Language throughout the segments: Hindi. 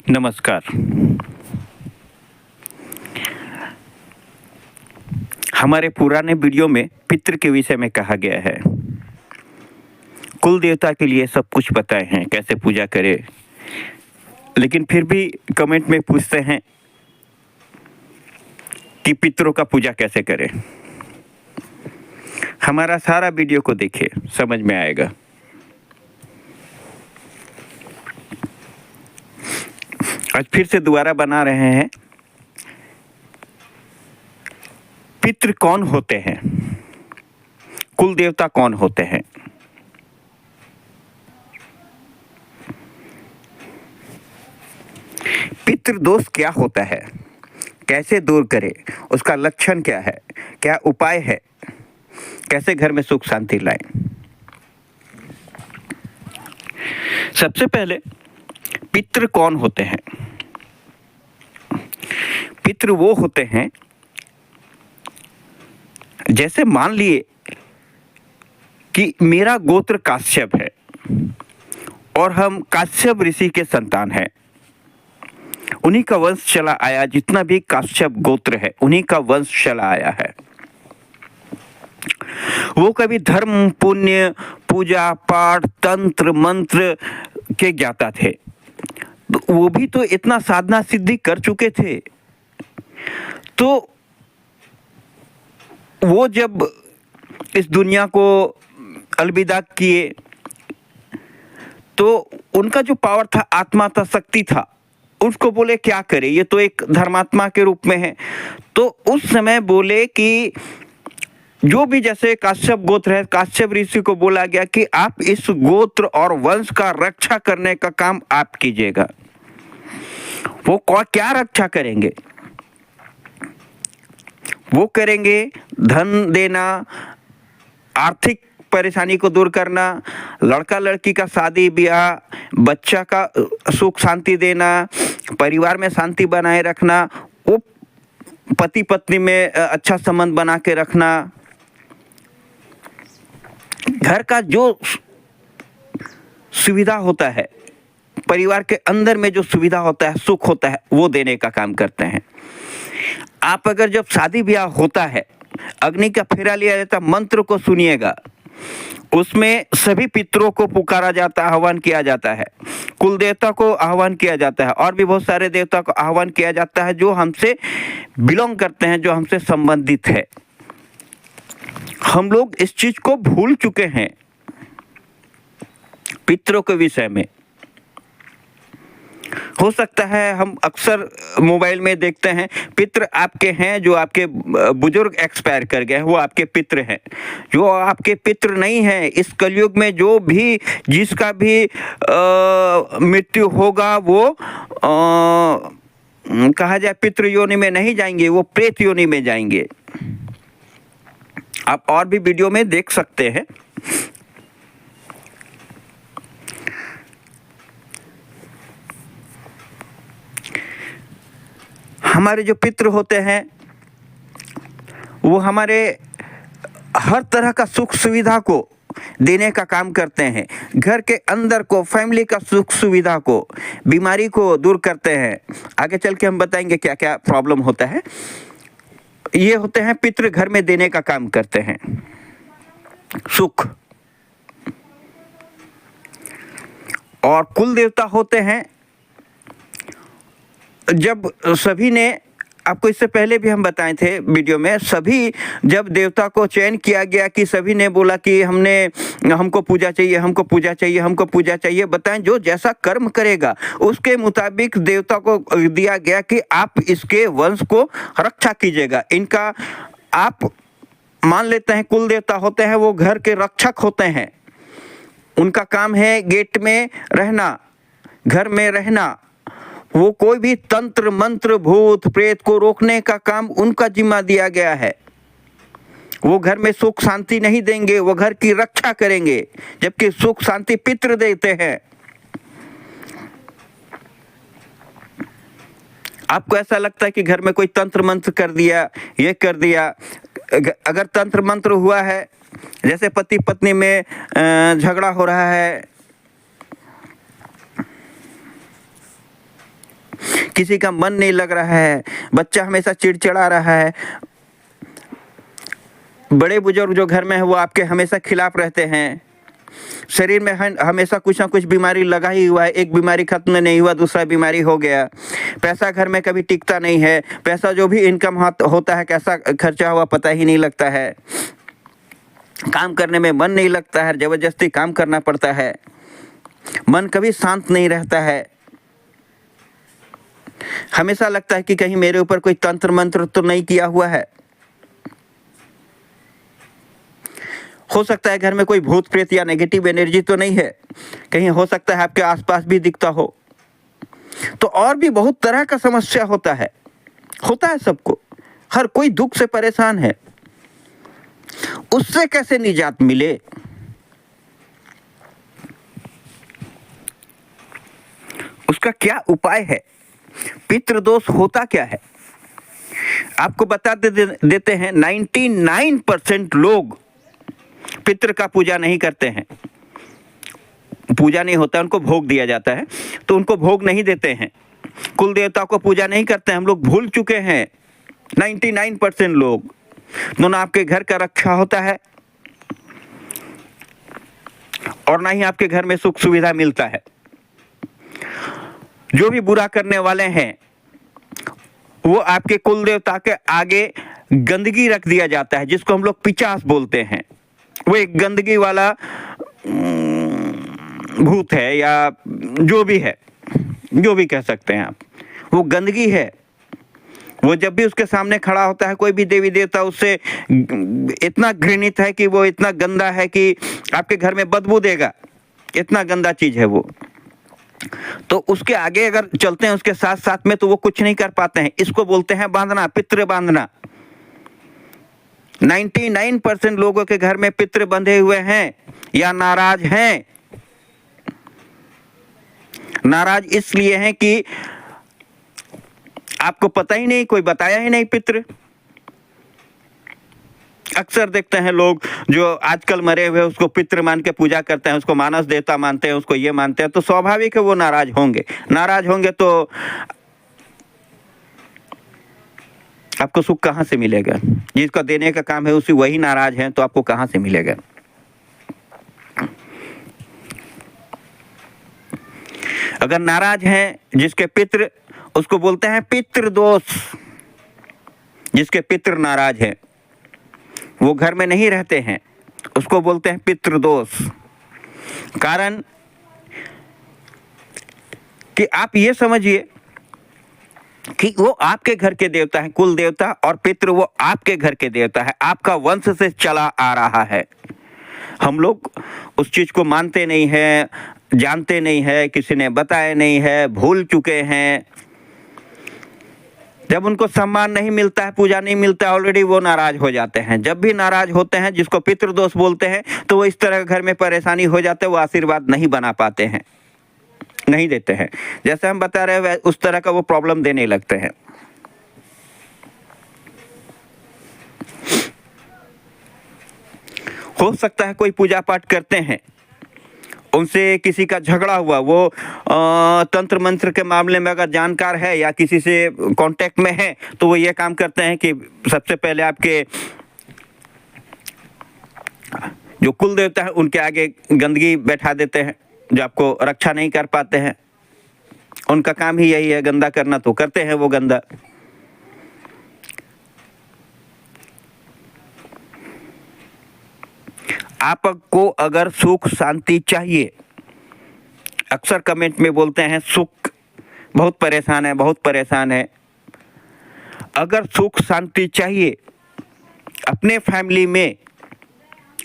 नमस्कार। हमारे पुराने वीडियो में पितृ के विषय में कहा गया है। कुल देवता के लिए सब कुछ बताए हैं, कैसे पूजा करें, लेकिन फिर भी कमेंट में पूछते हैं कि पितरों का पूजा कैसे करें। हमारा सारा वीडियो को देखिए, समझ में आएगा। आज फिर से दोबारा बना रहे हैं। पितृ कौन होते हैं, कुल देवता कौन होते हैं। पितृ दोष क्या होता है, कैसे दूर करें, उसका लक्षण क्या है, क्या उपाय है, कैसे घर में सुख शांति लाएं। सबसे पहले पितृ कौन होते हैं। पितृ वो होते हैं, जैसे मान लिए कि मेरा गोत्र काश्यप है और हम काश्यप ऋषि के संतान हैं। उन्हीं का वंश चला आया, जितना भी काश्यप गोत्र है उन्हीं का वंश चला आया है। वो कभी धर्म, पुण्य, पूजा पाठ, तंत्र मंत्र के ज्ञाता थे। वो भी तो इतना साधना सिद्धि कर चुके थे। तो वो जब इस दुनिया को अलविदा किए तो उनका जो पावर था, आत्मा था, शक्ति था, उसको बोले क्या करे, ये तो एक धर्मात्मा के रूप में है। तो उस समय बोले कि जो भी जैसे काश्यप गोत्र है, काश्यप ऋषि को बोला गया कि आप इस गोत्र और वंश का रक्षा करने का काम आप कीजिएगा। वो क्या रक्षा करेंगे? वो करेंगे धन देना, आर्थिक परेशानी को दूर करना, लड़का लड़की का शादी ब्याह, बच्चा का सुख शांति देना, परिवार में शांति बनाए रखना, वो पति पत्नी में अच्छा संबंध बना के रखना, घर का जो सुविधा होता है, परिवार के अंदर में जो सुविधा होता है, सुख होता है, वो देने का काम करते हैं। आप अगर जब शादी ब्याह होता है, अग्नि का फेरा लिया जाता, मंत्र को सुनिएगा। उसमें सभी पितरों को पुकारा जाता है, आह्वान किया जाता है, कुल देवता को आह्वान किया जाता है, और भी बहुत सारे देवता को आह्वान किया जाता है जो हमसे बिलोंग करते हैं, जो हमसे संबंधित है। हम लोग इस चीज को भूल चुके हैं पितरों के विषय में। हो सकता है हम अक्सर मोबाइल में देखते हैं, पितृ आपके हैं, जो आपके बुजुर्ग एक्सपायर कर गए, वो आपके पितृ हैं। जो आपके पितृ नहीं है, इस कलयुग में जो भी जिसका भी मृत्यु होगा, वो कहा जाए पितृ योनि में नहीं जाएंगे, वो प्रेत योनि में जाएंगे। आप और भी वीडियो में देख सकते हैं। हमारे जो पितृ होते हैं वो हमारे हर तरह का सुख सुविधा को देने का काम करते हैं। घर के अंदर को, फैमिली का सुख सुविधा को, बीमारी को दूर करते हैं। आगे चल के हम बताएंगे क्या क्या प्रॉब्लम होता है। ये होते हैं पितृ, घर में देने का काम करते हैं सुख। और कुल देवता होते हैं, जब सभी ने, आपको इससे पहले भी हम बताए थे वीडियो में, सभी जब देवता को चयन किया गया कि सभी ने बोला कि हमको पूजा चाहिए, हमको पूजा चाहिए, हमको पूजा चाहिए, बताएं जो जैसा कर्म करेगा उसके मुताबिक देवता को दिया गया कि आप इसके वंश को रक्षा कीजिएगा। इनका आप मान लेते हैं कुल देवता होते हैं, वो घर के रक्षक होते हैं। उनका काम है गेट में रहना, घर में रहना। वो कोई भी तंत्र मंत्र, भूत प्रेत को रोकने का काम उनका जिम्मा दिया गया है। वो घर में सुख शांति नहीं देंगे, वो घर की रक्षा करेंगे, जबकि सुख शांति पितृ देते हैं। आपको ऐसा लगता है कि घर में कोई तंत्र मंत्र कर दिया, ये कर दिया। अगर तंत्र मंत्र हुआ है, जैसे पति पत्नी में झगड़ा हो रहा है, किसी का मन नहीं लग रहा है, बच्चा हमेशा चिड़चिड़ा रहा है, बड़े बुजुर्ग जो घर में है वो आपके हमेशा खिलाफ रहते हैं, शरीर में हमेशा कुछ ना कुछ बीमारी लगा ही हुआ है, एक बीमारी खत्म नहीं हुआ दूसरा बीमारी हो गया, पैसा घर में कभी टिकता नहीं है, पैसा जो भी इनकम होता है कैसा खर्चा हुआ पता ही नहीं लगता है, काम करने में मन नहीं लगता है, जबरदस्ती काम करना पड़ता है, मन कभी शांत नहीं रहता है, हमेशा लगता है कि कहीं मेरे ऊपर कोई तंत्र मंत्र तो नहीं किया हुआ है। हो सकता है घर में कोई भूत प्रेत या नेगेटिव एनर्जी तो नहीं है, कहीं हो सकता है आपके आसपास भी दिखता हो। तो और भी बहुत तरह का समस्या होता है सबको, हर कोई दुख से परेशान है। उससे कैसे निजात मिले? उसका क्या उपाय है? पितृदोष होता क्या है? आपको बता देते हैं 99% लोग पितृ का पूजा नहीं करते हैं, पूजा नहीं होता, उनको भोग दिया जाता है तो उनको भोग नहीं देते हैं, कुल देवता को पूजा नहीं करते हैं। हम लोग भूल चुके हैं 99% लोग। ना आपके घर का रक्षा होता है और ना ही आपके घर में सुख सुविधा मिलता है। जो भी बुरा करने वाले हैं वो आपके कुल देवता के आगे गंदगी रख दिया जाता है, जिसको हम लोग पिचास बोलते हैं। वो एक गंदगी वाला भूत है या जो भी है, जो भी कह सकते हैं आप, वो गंदगी है। वो जब भी उसके सामने खड़ा होता है कोई भी देवी देवता, उससे इतना घृणित है कि वो इतना गंदा है कि आपके घर में बदबू देगा, इतना गंदा चीज है वो। तो उसके आगे अगर चलते हैं उसके साथ साथ में तो वो कुछ नहीं कर पाते हैं। इसको बोलते हैं बांधना, पितृ बांधना। 99% लोगों के घर में पितृ बंधे हुए हैं या नाराज हैं। नाराज इसलिए हैं कि आपको पता ही नहीं, कोई बताया ही नहीं पितृ। अक्सर देखते हैं लोग जो आजकल मरे हुए उसको पितृ मान के पूजा करते हैं, उसको मानस देवता मानते हैं, उसको ये मानते हैं, तो स्वाभाविक है वो नाराज होंगे। नाराज होंगे तो आपको सुख कहां से मिलेगा? जिसका देने का काम है उसी वही नाराज है तो आपको कहां से मिलेगा? अगर नाराज हैं जिसके पितृ, उसको बोलते हैं पितृदोष। जिसके पितृ नाराज हैं, वो घर में नहीं रहते हैं, उसको बोलते हैं पितृदोष। कारण कि आप ये समझिए कि वो आपके घर के देवता है, कुल देवता, और पितृ वो आपके घर के देवता है, आपका वंश से चला आ रहा है। हम लोग उस चीज को मानते नहीं है, जानते नहीं है, किसी ने बताया नहीं है, भूल चुके हैं। जब उनको सम्मान नहीं मिलता है, पूजा नहीं मिलता है, ऑलरेडी वो नाराज हो जाते हैं। जब भी नाराज होते हैं, जिसको पितृदोष बोलते हैं, तो वो इस तरह घर में परेशानी हो जाते हैं, वो आशीर्वाद नहीं बना पाते हैं, नहीं देते हैं। जैसे हम बता रहे हैं उस तरह का वो प्रॉब्लम देने लगते हैं। हो सकता है कोई पूजा पाठ करते हैं, उनसे किसी का झगड़ा हुआ, वो तंत्र मंत्र के मामले में अगर जानकार है या किसी से कांटेक्ट में है, तो वो ये काम करते हैं कि सबसे पहले आपके जो कुल देवता है उनके आगे गंदगी बैठा देते हैं, जो आपको रक्षा नहीं कर पाते हैं। उनका काम ही यही है, गंदा करना, तो करते हैं वो गंदा। आपको अगर सुख शांति चाहिए, अक्सर कमेंट में बोलते हैं सुख, बहुत परेशान है, बहुत परेशान है। अगर सुख शांति चाहिए अपने फैमिली में,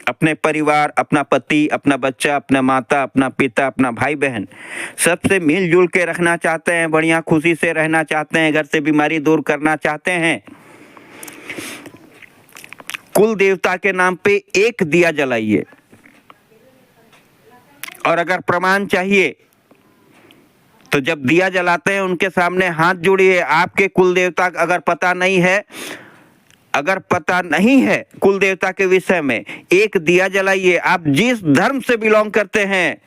अपने परिवार, अपना पति, अपना बच्चा, अपना माता, अपना पिता, अपना भाई बहन, सबसे मिलजुल के रखना चाहते हैं, बढ़िया खुशी से रहना चाहते हैं, घर से बीमारी दूर करना चाहते हैं, कुल देवता के नाम पे एक दिया जलाइए। और अगर प्रमाण चाहिए तो जब दिया जलाते हैं उनके सामने हाथ जोड़िए। आपके कुल देवता अगर पता नहीं है, अगर पता नहीं है कुल देवता के विषय में, एक दिया जलाइए। आप जिस धर्म से बिलोंग करते हैं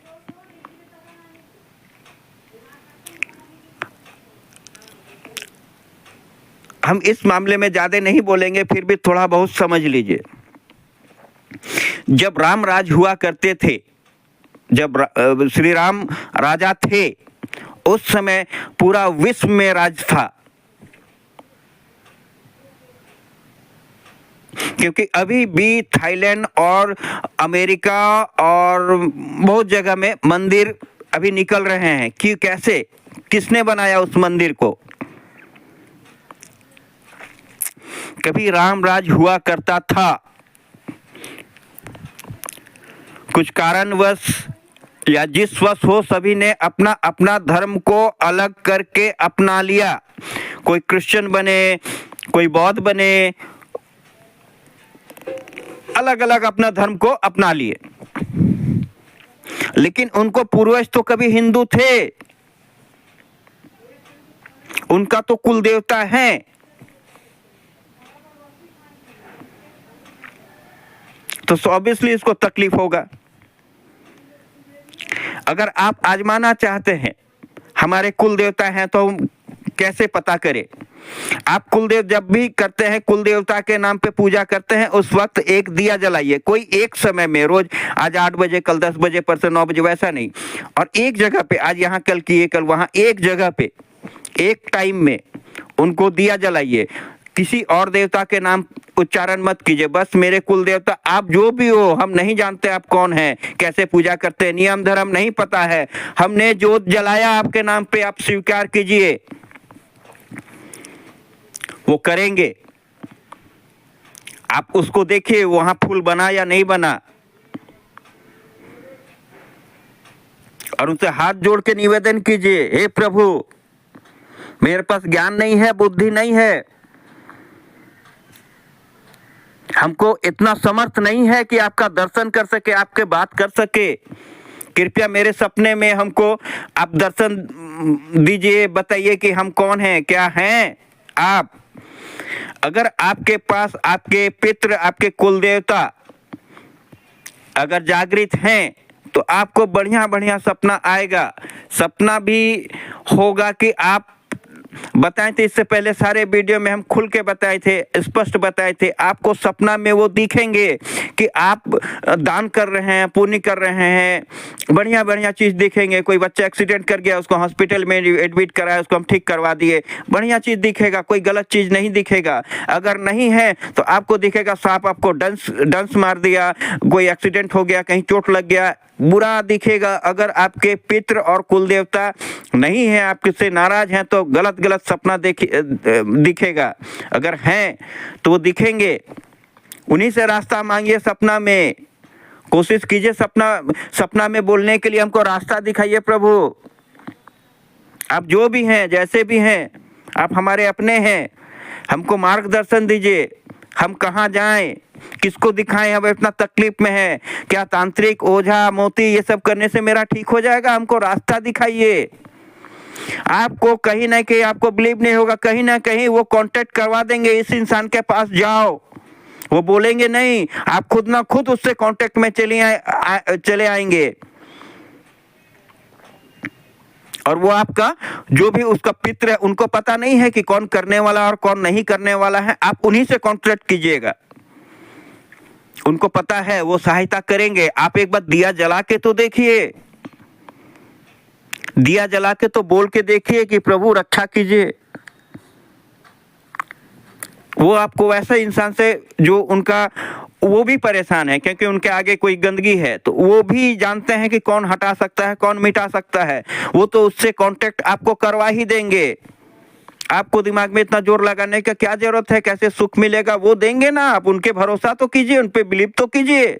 हम इस मामले में ज़्यादा नहीं बोलेंगे, फिर भी थोड़ा बहुत समझ लीजिए। जब राम राज हुआ करते थे, जब श्री राम राजा थे, उस समय पूरा विश्व में राज था, क्योंकि अभी भी थाईलैंड और अमेरिका और बहुत जगह में मंदिर अभी निकल रहे हैं कि कैसे, किसने बनाया उस मंदिर को। कभी राम राज हुआ करता था, कुछ कारणवश या जिस वश हो, सभी ने अपना अपना धर्म को अलग करके अपना लिया। कोई क्रिश्चियन बने, कोई बौद्ध बने, अलग अलग अपना धर्म को अपना लिए। लेकिन उनको पूर्वज तो कभी हिंदू थे, उनका तो कुल देवता है। तो ऑब्वियसली इसको तकलीफ होगा। अगर आप आजमाना चाहते हैं हमारे कुल देवता हैं तो कैसे पता करें? आप कुलदेव जब भी करते हैं, कुल देवता के नाम पे पूजा करते हैं, उस वक्त एक दिया जलाइए। कोई एक समय में, रोज आज 8 बजे, कल 10 बजे, परसों 9 बजे, वैसा नहीं। और एक जगह पे, आज यहाँ कल किए, कल वहां, एक जगह पे एक टाइम में उनको दिया जलाइए। किसी और देवता के नाम उच्चारण मत कीजिए। बस मेरे कुल देवता, आप जो भी हो, हम नहीं जानते आप कौन हैं, कैसे पूजा करते हैं, नियम धर्म नहीं पता है, हमने जोत जलाया आपके नाम पे, आप स्वीकार कीजिए। वो करेंगे, आप उसको देखिए वहां फूल बना या नहीं बना, और उनसे हाथ जोड़ के निवेदन कीजिए, हे प्रभु, मेरे पास ज्ञान नहीं है, बुद्धि नहीं है, हमको इतना समर्थ नहीं है कि आपका दर्शन कर सके, आपके बात कर सके। कृपया मेरे सपने में हमको आप दर्शन दीजिए, बताइए कि हम कौन हैं, क्या हैं आप। अगर आपके पास आपके पितृ, आपके कुल देवता अगर जागृत हैं, तो आपको बढ़िया बढ़िया सपना आएगा। सपना भी होगा कि आप बताए थे, इससे पहले सारे वीडियो में हम खुल के बताए थे, स्पष्ट बताए थे। आपको सपना में वो दिखेंगे कि आप दान कर रहे हैं, पुण्य कर रहे हैं, बढ़िया बढ़िया चीज दिखेंगे। कोई बच्चा एक्सीडेंट कर गया, उसको हॉस्पिटल में एडमिट कराया, उसको हम ठीक करवा दिए, बढ़िया चीज दिखेगा, कोई गलत चीज नहीं दिखेगा। अगर नहीं है तो आपको दिखेगा सांप आपको डंस मार दिया, कोई एक्सीडेंट हो गया, कहीं चोट लग गया, बुरा दिखेगा। अगर आपके पितृ और कुल देवता नहीं है, आप किससे नाराज हैं, तो गलत गलत सपना दिखेगा। अगर हैं तो वो दिखेंगे, उन्हीं से रास्ता मांगिए। सपना में कोशिश कीजिए, सपना में बोलने के लिए हमको रास्ता दिखाइए प्रभु। आप जो भी हैं, जैसे भी हैं, आप हमारे अपने हैं, हमको मार्गदर्शन दीजिए। हम कहाँ जाएं, किसको दिखाएं, हम इतना तकलीफ में है, क्या तांत्रिक, ओझा, मोती ये सब करने से मेरा ठीक हो जाएगा? हमको रास्ता दिखाइए। आपको कहीं ना कहीं आपको बिलीव नहीं होगा, कहीं ना कहीं वो कांटेक्ट करवा देंगे, इस इंसान के पास जाओ। वो बोलेंगे नहीं, आप खुद ना खुद उससे कांटेक्ट में चले आएंगे। और वो आपका जो भी उसका पितृ है, उनको पता नहीं है कि कौन करने वाला और कौन नहीं करने वाला है, आप उन्हीं से कांटेक्ट कीजिएगा। उनको पता है, वो सहायता करेंगे। आप एक बार दिया जला के तो देखिए, दिया जला के तो बोल के देखिए कि प्रभु रक्षा कीजिए। वो आपको वैसे इंसान से जो उनका, वो भी परेशान है क्योंकि उनके आगे कोई गंदगी है, तो वो भी जानते हैं कि कौन हटा सकता है, कौन मिटा सकता है, वो तो उससे कांटेक्ट आपको करवा ही देंगे। आपको दिमाग में इतना जोर लगाने का क्या जरूरत है, कैसे सुख मिलेगा, वो देंगे ना। आप उनके भरोसा तो कीजिए, उन पे बिलीव तो कीजिए।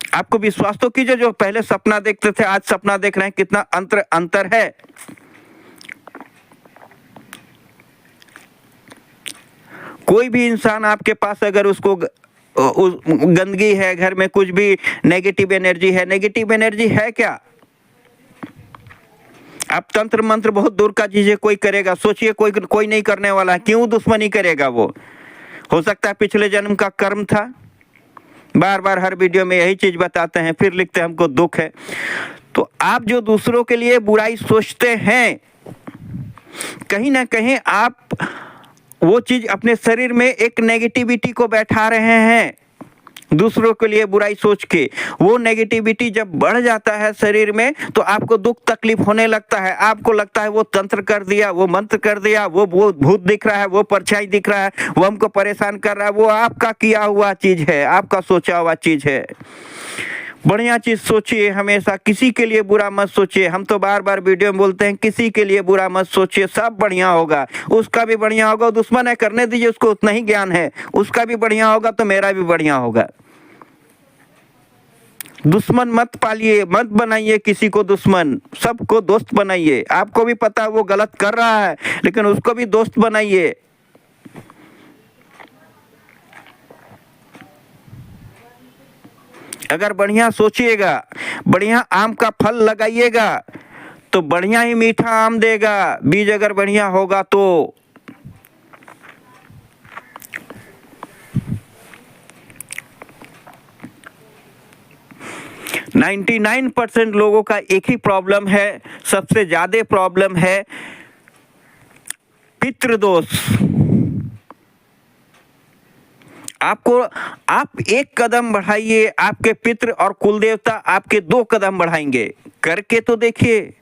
आपको विश्वास तो कीजिए। जो पहले सपना देखते थे, आज सपना देख रहे हैं, कितना अंतर है। कोई भी इंसान आपके पास अगर उसको गंदगी है, घर में कुछ भी नेगेटिव एनर्जी है, नेगेटिव एनर्जी है क्या? आप तंत्र मंत्र बहुत दूर का चीजें कोई करेगा, सोचिए कोई नहीं करने वाला है। क्यों दुश्मनी करेगा? वो हो सकता है पिछले जन्म का कर्म था। बार बार हर वीडियो में यही चीज बताते हैं, फिर लिखते हैं हमको दुख है। तो आप जो दूसरों के लिए बुराई सोचते हैं, कहीं ना कहीं आप वो चीज अपने शरीर में एक नेगेटिविटी को बैठा रहे हैं, दूसरों के लिए बुराई सोच के। वो नेगेटिविटी जब बढ़ जाता है शरीर में तो आपको दुख तकलीफ होने लगता है। आपको लगता है वो तंत्र कर दिया, वो मंत्र कर दिया, वो भूत दिख रहा है, वो परछाई दिख रहा है, वो हमको परेशान कर रहा है। वो आपका किया हुआ चीज है, आपका सोचा हुआ चीज है। बढ़िया चीज सोचिए, हमेशा किसी के लिए बुरा मत सोचिए। हम तो बार बार वीडियो में बोलते हैं किसी के लिए बुरा मत सोचिए, सब बढ़िया होगा, उसका भी बढ़िया होगा। दुश्मन है करने दीजिए, उसको उतना ही ज्ञान है, उसका भी बढ़िया होगा तो मेरा भी बढ़िया होगा। दुश्मन मत पालिए, मत बनाइए किसी को दुश्मन, सबको दोस्त बनाइए। आपको भी पता है वो गलत कर रहा है, लेकिन उसको भी दोस्त बनाइए। अगर बढ़िया सोचिएगा, बढ़िया आम का फल लगाइएगा तो बढ़िया ही मीठा आम देगा। बीज अगर बढ़िया होगा तो 99% लोगों का एक ही प्रॉब्लम है, सबसे ज्यादा प्रॉब्लम है पितृदोष। आप एक कदम बढ़ाइए, आपके पितृ और कुल देवता आपके 2 कदम बढ़ाएंगे। करके तो देखिए।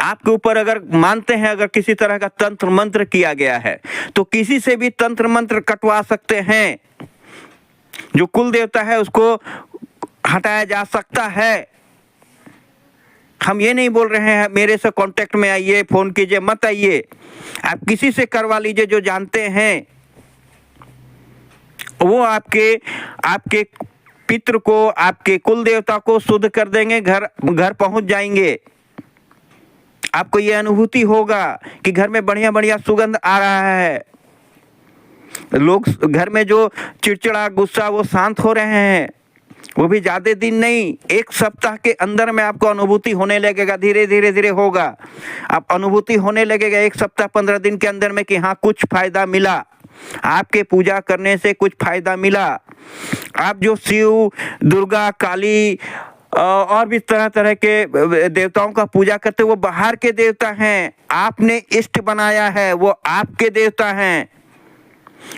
आपके ऊपर अगर मानते हैं अगर किसी तरह का तंत्र मंत्र किया गया है तो किसी से भी तंत्र मंत्र कटवा सकते हैं। जो कुल देवता है उसको हटाया जा सकता है। हम ये नहीं बोल रहे हैं मेरे से कांटेक्ट में आइए, फोन कीजिए, मत आइए। आप किसी से करवा लीजिए जो जानते हैं, वो आपके पितृ को, आपके कुल देवता को शुद्ध कर देंगे, घर पहुंच जाएंगे। आपको ये अनुभूति होगा कि घर में बढ़िया बढ़िया सुगंध आ रहा है। लोग घर में जो चिड़चिड़ा गुस्सा वो शांत हो रहे हैं। वो भी ज्यादा दिन नहीं, 1 सप्ताह के अंदर में आपको अनुभूति होने लगेगा। धीरे धीरे धीरे होगा, आप अनुभूति होने लगेगा 1 सप्ताह 15 दिन के अंदर में कि हाँ कुछ फायदा मिला, आपके पूजा करने से कुछ फायदा मिला। आप जो शिव, दुर्गा, काली और भी तरह तरह के देवताओं का पूजा करते वो बाहर के देवता हैं। आपने इष्ट बनाया है, वो आपके देवता हैं।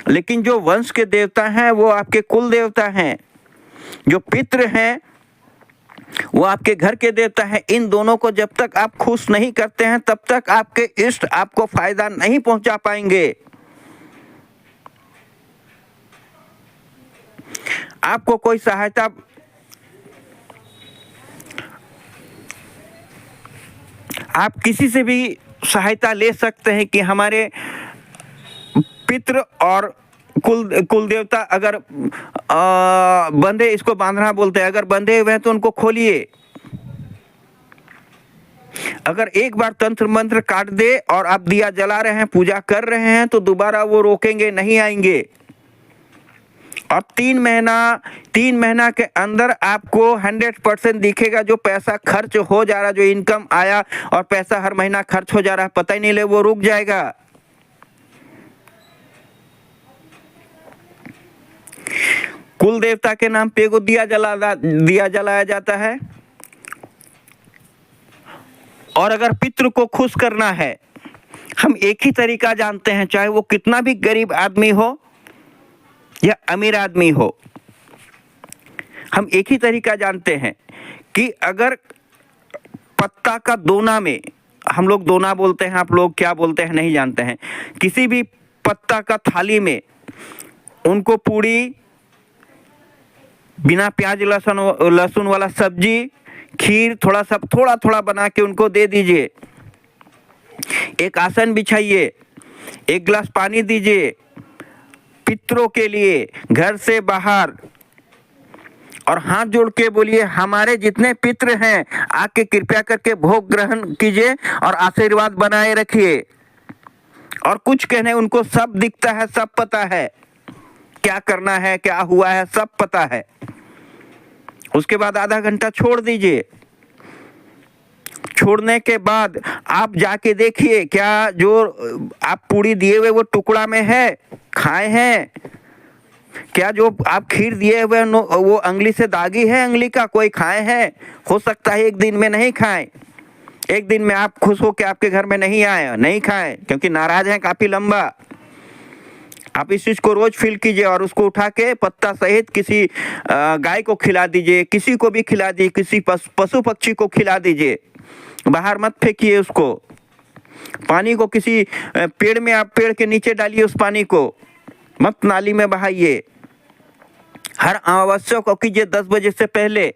लेकिन जो वंश के देवता हैं वो आपके कुल देवता हैं। जो पितृ हैं वो आपके घर के देवता हैं। इन दोनों को जब तक आप खुश नहीं करते हैं तब तक आपके इष्ट आपको फायदा नहीं पहुंचा पाएंगे। आपको कोई सहायता, आप किसी से भी सहायता ले सकते हैं कि हमारे पितृ और कुल देवता अगर बंधे, इसको बांधना बोलते हैं, अगर बंधे हुए हैं तो उनको खोलिए। अगर एक बार तंत्र मंत्र काट दे और आप दिया जला रहे हैं, पूजा कर रहे हैं तो दोबारा वो रोकेंगे नहीं, आएंगे। और 3 महीना के अंदर आपको 100% दिखेगा। जो पैसा खर्च हो जा रहा, जो इनकम आया और पैसा हर महीना खर्च हो जा रहा है, पता ही नहीं ले, वो रुक जाएगा। कुल देवता के नाम पे एगो दिया जलाया जाता है। और अगर पितृ को खुश करना है, हम एक ही तरीका जानते हैं, चाहे वो कितना भी गरीब आदमी हो या अमीर आदमी हो, हम एक ही तरीका जानते हैं कि अगर पत्ता का दोना में, हम लोग दोना बोलते हैं, आप लोग क्या बोलते हैं नहीं जानते हैं, किसी भी पत्ता का थाली में उनको पूरी, बिना प्याज लहसुन वाला सब्जी, खीर, थोड़ा थोड़ा बना के उनको दे दीजिए। एक आसन बिछाइए, 1 गिलास पानी दीजिए पितरों के लिए घर से बाहर, और हाथ जोड़ के बोलिए हमारे जितने पितृ हैं आके कृपया करके भोग ग्रहण कीजिए और आशीर्वाद बनाए रखिए। और कुछ कहने, उनको सब दिखता है, सब पता है क्या करना है, क्या हुआ है, सब पता है। उसके बाद आधा घंटा छोड़ दीजिए। छोड़ने के बाद आप जाके देखिए क्या जो आप पूरी दिए हुए वो टुकड़ा में है, खाए हैं क्या? जो आप खीर दिए हुए वो अंगली से दागी है, अंगली का कोई खाए हैं? हो सकता है एक दिन में नहीं खाएं। एक दिन में आप खुश हो के आपके घर में नहीं आए, नहीं खाए, क्योंकि नाराज हैं काफी लंबा। आप इस चीज को रोज फील कीजिए और उसको उठा के पत्ता सहित किसी गाय को खिला दीजिए, किसी को भी खिला दीजिए, किसी पशु पक्षी को खिला दीजिए। बाहर मत फेंकिए उसको। पानी को किसी पेड़ में, आप पेड़ के नीचे डालिए उस पानी को, मत नाली में बहाइए। हर अमावस्या को कीजिए 10 बजे से पहले।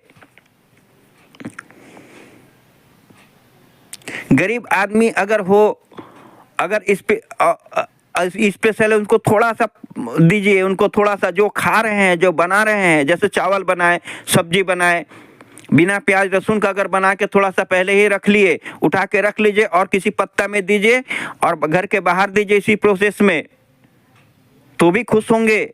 गरीब आदमी अगर हो, अगर स्पेशल उनको थोड़ा सा दीजिए, उनको थोड़ा सा, जो खा रहे हैं, जो बना रहे हैं, जैसे चावल बनाए, सब्जी बनाए, बिना प्याज लहसुन का अगर बना के थोड़ा सा पहले ही रख लिए, उठा के रख लीजिए और किसी पत्ता में दीजिए और घर के बाहर दीजिए इसी प्रोसेस में, तो भी खुश होंगे,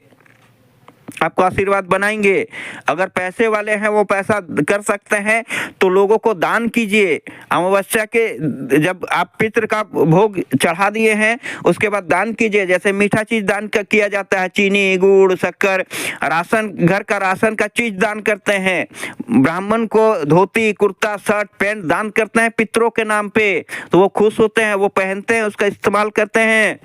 आपको आशीर्वाद बनाएंगे। अगर पैसे वाले हैं वो पैसा कर सकते हैं तो लोगों को दान कीजिए। अमावस्या के जब आप पितृ का भोग चढ़ा दिए हैं उसके बाद दान कीजिए। जैसे मीठा चीज दान किया जाता है, चीनी, गुड़, शक्कर, राशन, घर का राशन का चीज दान करते हैं। ब्राह्मण को धोती, कुर्ता, शर्ट, पैंट दान करते हैं पितरों के नाम पे, तो वो खुश होते हैं, वो पहनते हैं, उसका इस्तेमाल करते हैं।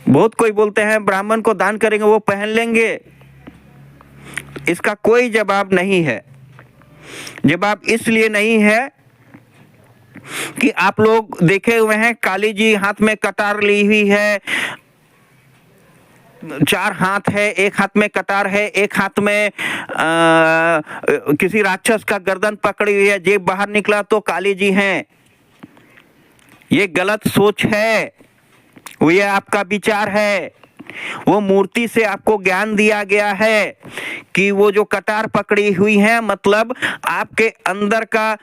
बहुत कोई बोलते हैं ब्राह्मण को दान करेंगे वो पहन लेंगे, इसका कोई जवाब नहीं है। जवाब इसलिए नहीं है कि आप लोग देखे हुए हैं काली जी हाथ में कटार ली हुई है, 4 हाथ है, एक हाथ में कटार है, एक हाथ में किसी राक्षस का गर्दन पकड़ी हुई है, जेब बाहर निकला तो काली जी हैं। ये गलत सोच है, वो ये आपका विचार है। वो मूर्ति से आपको ज्ञान दिया गया है कि वो जो कटार पकड़ी हुई है मतलब आपके अंदर का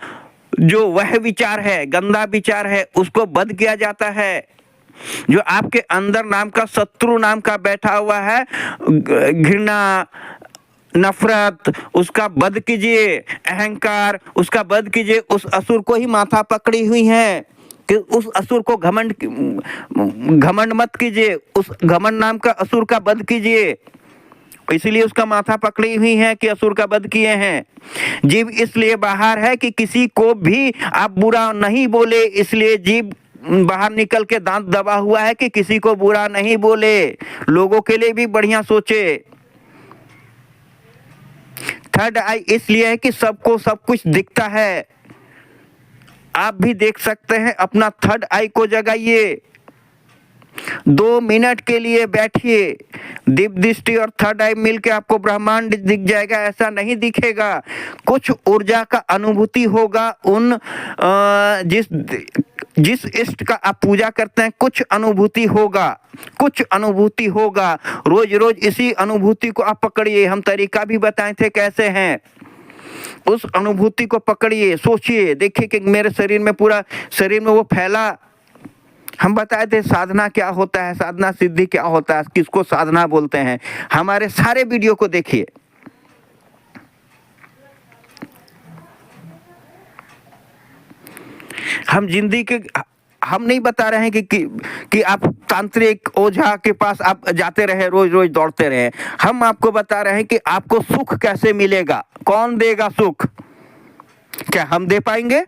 जो वह विचार है, गंदा विचार है, उसको बंद किया जाता है। जो आपके अंदर नाम का शत्रु नाम का बैठा हुआ है, घृणा, नफरत, उसका वध कीजिए। अहंकार, उसका वध कीजिए। उस असुर को ही माथा पकड़ी हुई है कि उस असुर को घमंड मत कीजिए, उस घमंड नाम का असुर का वध कीजिए। इसलिए उसका माथा पकड़ी हुई है कि असुर का वध किए हैं। जीव इसलिए बाहर है कि किसी को भी आप बुरा नहीं बोले, इसलिए जीव बाहर निकल के दांत दबा हुआ है कि किसी को बुरा नहीं बोले, लोगों के लिए भी बढ़िया सोचे। थर्ड आई इसलिए है कि सबको सब कुछ दिखता है। आप भी देख सकते हैं, अपना थर्ड आई को जगाइए, 2 मिनट के लिए बैठिए, दिव्य दृष्टि और थर्ड आई मिलके आपको ब्रह्मांड दिख जाएगा। ऐसा नहीं दिखेगा, कुछ ऊर्जा का अनुभूति होगा। उन जिस इष्ट का आप पूजा करते हैं कुछ अनुभूति होगा, कुछ अनुभूति होगा। रोज रोज इसी अनुभूति को आप पकड़िए। हम तरीका भी बताए थे कैसे हैं, उस अनुभूति को पकड़िए, सोचिए, देखिए कि मेरे शरीर में, पूरा शरीर में वो फैला। हम बताए थे साधना क्या होता है, साधना सिद्धि क्या होता है, किसको साधना बोलते हैं। हमारे सारे वीडियो को देखिए। हम नहीं बता रहे हैं कि आप तांत्रिक ओझा के पास आप जाते रहे, रोज रोज दौड़ते रहे। हम आपको बता रहे हैं कि आपको सुख कैसे मिलेगा, कौन देगा सुख। क्या हम दे पाएंगे?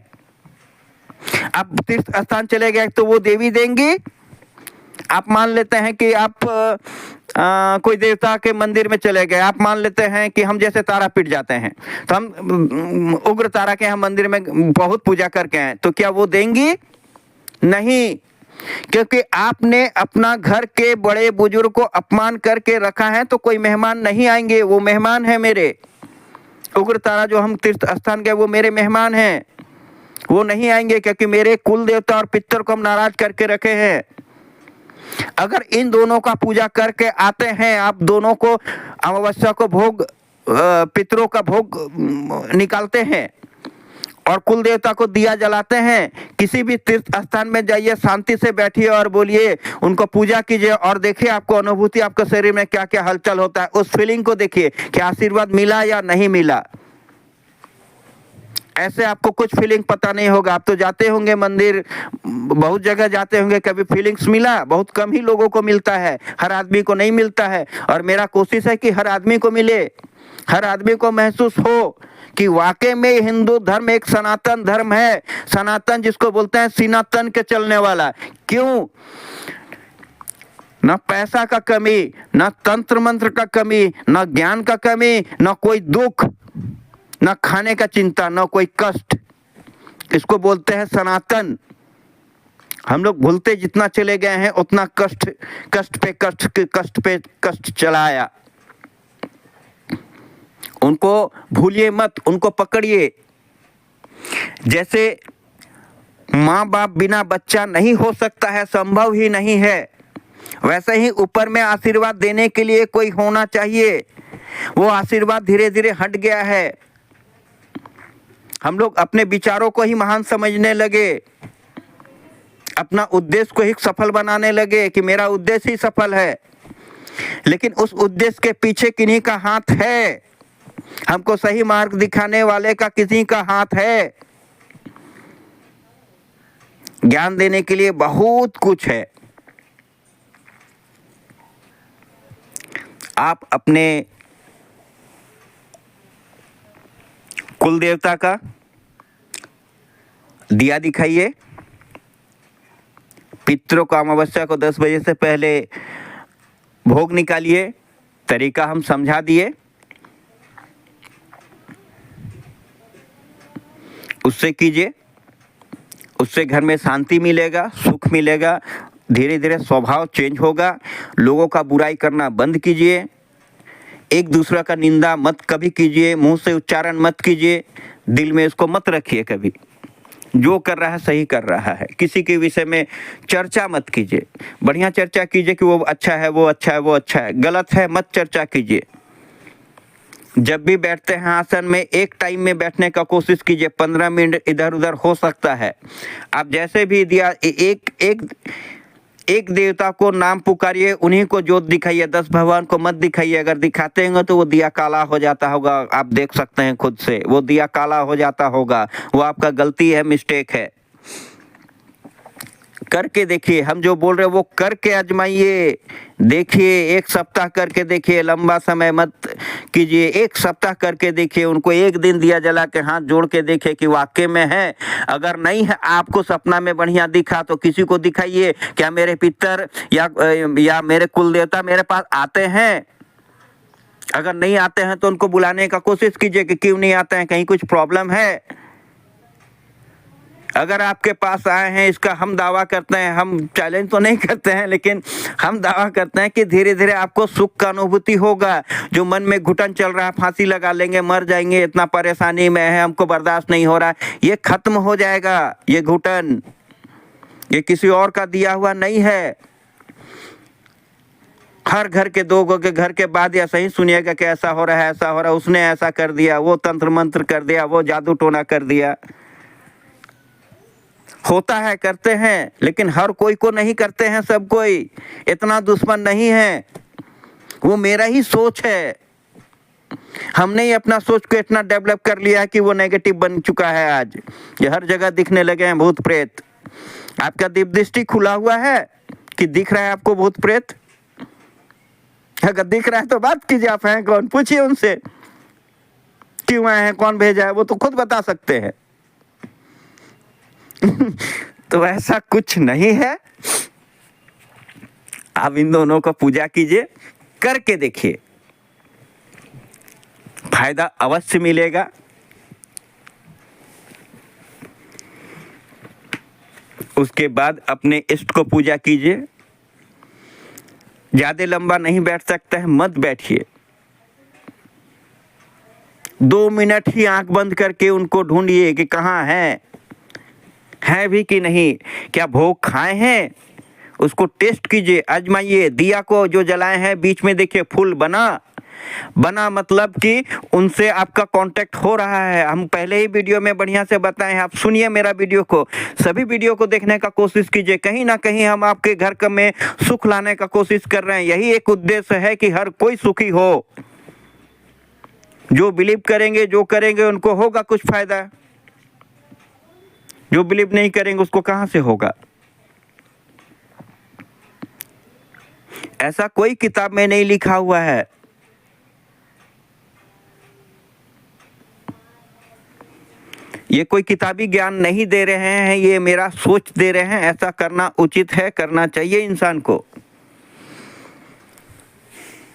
आप तीर्थ स्थान चले गए तो वो देवी देंगी। आप मान लेते हैं कि आप कोई देवता के मंदिर में चले गए, आप मान लेते हैं कि हम जैसे तारापीठ जाते हैं तो हम उग्र तारा के हम मंदिर में बहुत पूजा करके आए, तो क्या वो देंगी? नहीं, क्योंकि आपने अपना घर के बड़े बुजुर्ग को अपमान करके रखा है तो कोई मेहमान नहीं आएंगे। वो मेहमान है मेरे। उग्र तारा जो हम तीर्थ स्थान गए वो मेरे मेहमान हैं, वो नहीं आएंगे क्योंकि मेरे कुल देवता और पितर को हम नाराज करके रखे हैं। अगर इन दोनों का पूजा करके आते हैं, आप दोनों को अमावस्या को भोग, पितरों का भोग निकालते हैं और कुल देवता को दिया जलाते हैं, किसी भी तीर्थ स्थान में जाइए, शांति से बैठिए और बोलिए, उनको पूजा कीजिए और देखिए आपको अनुभूति, आपके शरीर में क्या क्या हलचल होता है। उस फीलिंग को देखिए कि आशीर्वाद मिला या नहीं मिला। ऐसे आपको कुछ फीलिंग पता नहीं होगा। आप तो जाते होंगे मंदिर, बहुत जगह जाते होंगे, कभी फीलिंग्स मिला? बहुत कम ही लोगों को मिलता है, हर आदमी को नहीं मिलता है। और मेरा कोशिश है कि हर आदमी को मिले, हर आदमी को महसूस हो कि वाकई में हिंदू धर्म एक सनातन धर्म है। सनातन जिसको बोलते हैं सीना तन के चलने वाला। क्यों? न पैसा का कमी, न तंत्र मंत्र का कमी, न ज्ञान का कमी, न कोई दुख, न खाने का चिंता, न कोई कष्ट। इसको बोलते हैं सनातन। हम लोग भूलते जितना चले गए हैं उतना कष्ट पे कष्ट चलाया। उनको भूलिए मत, उनको पकड़िए। जैसे माँ बाप बिना बच्चा नहीं हो सकता है, संभव ही नहीं है, वैसे ही ऊपर में आशीर्वाद देने के लिए कोई होना चाहिए। वो आशीर्वाद धीरे धीरे हट गया है। हम लोग अपने विचारों को ही महान समझने लगे, अपना उद्देश्य को ही सफल बनाने लगे कि मेरा उद्देश्य ही सफल है। लेकिन उस उद्देश्य के पीछे किन्हीं का हाथ है। हमको सही मार्ग दिखाने वाले का किसी का हाथ है। ज्ञान देने के लिए बहुत कुछ है। आप अपने कुल देवता का दिया दिखाइए। पितरों को अमावस्या को 10 बजे से पहले भोग निकालिए। तरीका हम समझा दिए। उससे कीजिए, उससे घर में शांति मिलेगा, सुख मिलेगा, धीरे धीरे स्वभाव चेंज होगा। लोगों का बुराई करना बंद कीजिए। एक दूसरा का निंदा मत कभी कीजिए, मुंह से उच्चारण मत कीजिए, दिल में इसको मत रखिए कभी। जो कर रहा है सही कर रहा है। किसी के विषय में चर्चा मत कीजिए। बढ़िया चर्चा कीजिए कि वो अच्छा है, वो अच्छा है, वो अच्छा है। गलत है मत चर्चा कीजिए। जब भी बैठते हैं आसन में, एक टाइम में बैठने का कोशिश कीजिए। 15 मिनट इधर उधर हो सकता है। आप जैसे भी दिया एक देवता को नाम पुकारिए, उन्हीं को जोत दिखाइए। 10 भगवान को मत दिखाइए। अगर दिखाते हैं तो वो दिया काला हो जाता होगा। आप देख सकते हैं खुद से, वो दिया काला हो जाता होगा। वो आपका गलती है, मिस्टेक है। करके देखिए। हम जो बोल रहे हैं वो करके आजमाइए, देखिए। 1 सप्ताह करके देखिए, लंबा समय मत कीजिए। 1 सप्ताह करके देखिए। उनको एक दिन दिया जला के हाथ जोड़ के देखिए कि वाकई में है। अगर नहीं है, आपको सपना में बढ़िया दिखा तो किसी को दिखाइए। क्या मेरे पितर या मेरे कुल देवता मेरे पास आते हैं? अगर नहीं आते हैं तो उनको बुलाने का कोशिश कीजिए कि क्यों नहीं आते हैं, कहीं कुछ प्रॉब्लम है। अगर आपके पास आए हैं, इसका हम दावा करते हैं, हम चैलेंज तो नहीं करते हैं, लेकिन हम दावा करते हैं कि धीरे धीरे आपको सुख का अनुभूति होगा। जो मन में घुटन चल रहा है, फांसी लगा लेंगे, मर जाएंगे, इतना परेशानी में है, हमको बर्दाश्त नहीं हो रहा, ये खत्म हो जाएगा। ये घुटन ये किसी और का दिया हुआ नहीं है। हर घर के 2 के घर के बाद या सही सुनिएगा कि ऐसा हो रहा है, ऐसा हो रहा है, उसने ऐसा कर दिया, वो तंत्र मंत्र कर दिया, वो जादू टोना कर दिया। होता है, करते हैं, लेकिन हर कोई को नहीं करते हैं। सब कोई इतना दुश्मन नहीं है। वो मेरा ही सोच है। हमने ही अपना सोच को इतना डेवलप कर लिया है कि वो नेगेटिव बन चुका है। आज ये हर जगह दिखने लगे हैं भूत प्रेत। आपका दिव्य दृष्टि खुला हुआ है कि दिख रहा है आपको भूत प्रेत? अगर दिख रहा है तो बात कीजिए। आप हैं कौन? पूछिए उनसे क्यों आए हैं, कौन भेजा है, वो तो खुद बता सकते हैं। तो ऐसा कुछ नहीं है। आप इन दोनों को पूजा कीजिए, करके देखिए, फायदा अवश्य मिलेगा। उसके बाद अपने इष्ट को पूजा कीजिए। ज्यादा लंबा नहीं बैठ सकते हैं, मत बैठिए। 2 मिनट ही आंख बंद करके उनको ढूंढिए कि कहाँ है भी कि नहीं। क्या भोग खाए हैं, उसको टेस्ट कीजिए, आजमाइए। दिया को जो जलाए हैं, बीच में देखिए फूल बना मतलब कि उनसे आपका कांटेक्ट हो रहा है। हम पहले ही वीडियो में बढ़िया से बताए हैं। आप सुनिए मेरा वीडियो को, सभी वीडियो को देखने का कोशिश कीजिए। कहीं ना कहीं हम आपके घर में सुख लाने का कोशिश कर रहे हैं। यही एक उद्देश्य है कि हर कोई सुखी हो। जो बिलीव करेंगे, जो करेंगे, उनको होगा कुछ फायदा। जो बिलीव नहीं करेंगे उसको कहां से होगा? ऐसा कोई किताब में नहीं लिखा हुआ है। ये कोई किताबी ज्ञान नहीं दे रहे हैं, ये मेरा सोच दे रहे हैं। ऐसा करना उचित है, करना चाहिए इंसान को।